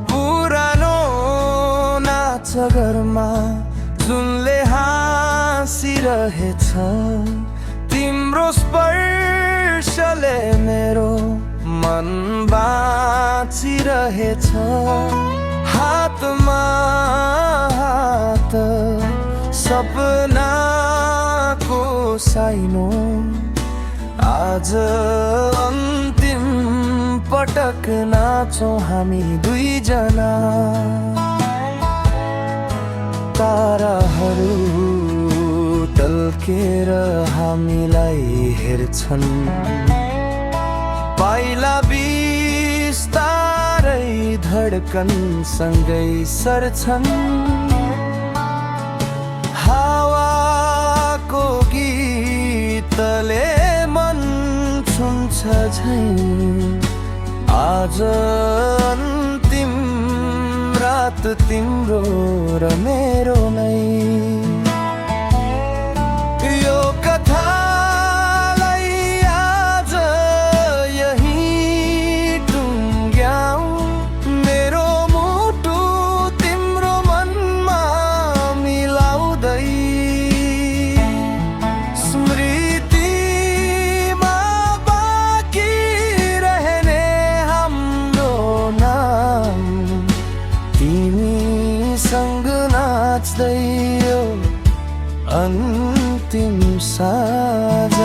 पुरानो नाचघरमा जुनले हाँसिरहेछ, तिम्रो स्पर्शले मेरो मन बाँचिरहेछ। हातमा हात सपनाको साइनो, आज अन्तिम पटक नाचौँ हामी दुईजना। ताराहरू टल्केर हामीलाई हेर्छन्, पाइला बिस्तारै धड्कन सँगै सर्छन्। हावाको गीतले मन छुन्छ झैं, आज अन्तिम रात तिम्रो र मेरो नै। यो कथालाई आज यही टुङ्ग्याऊ, मेरो मुटु तिम्रो मनमा मिलाउँदै। स्मृतिमा बाँकी रहने हाम्रो नाम, तिमीसँग नाच्दै यो अन्तिम साँझ।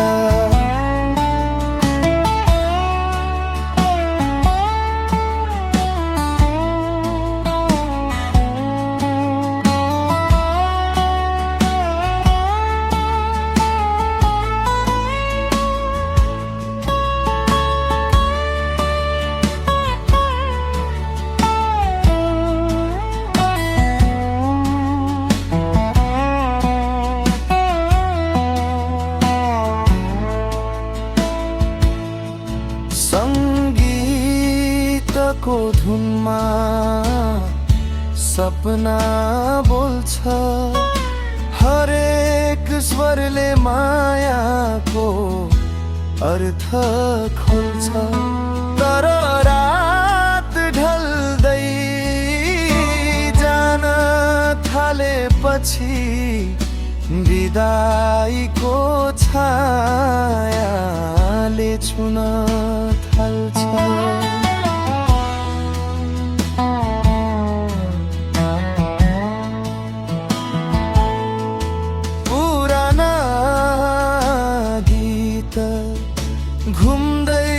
सङ्गीतको धुनमा सपना बोल्छ, हरेक स्वरले मायाको अर्थ खोल्छ। तर रात ढल्दै जान थालेपछि बिदाईको छायाले छुन थाल्छ। पुराना गीत घुम्दै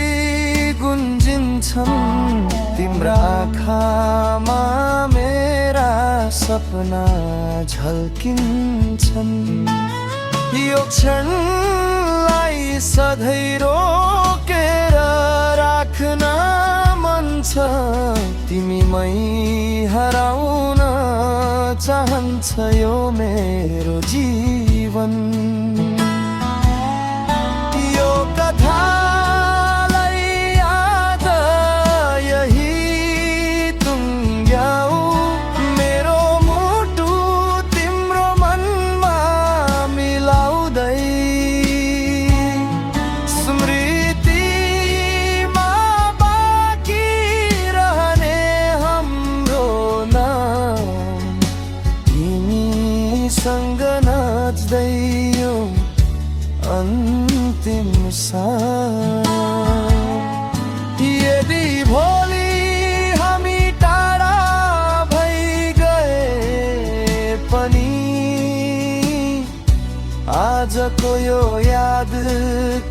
गुन्जिन्छन्, तिम्रा आँखामा मेरा सपना झल्किन्छन्। यो क्षणलाई सधैँ रोकेर राख्न मन छ, तिमीमै हराउन चाहन्छ यो मेरो जीवन। यो कथालाई आज यही टुङ्ग्याऊ, मेरो मुटु तिम्रो मनमा मिलाउँदै। स्मृतिमा बाँकी रहने हाम्रो नाम, तिमीसँग नाच्दै यो अन्तिम साँझ। यदि भोलि हामी टाढा भइ गए पनि, आजको यो याद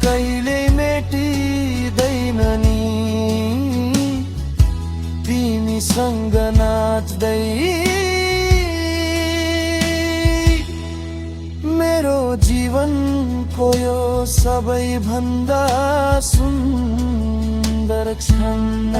कहिल्यै मेटिँदैन नि। तिमीसँग नाच्दै मेरो जीवनको यो सबैभन्दा सुन्दर क्षण।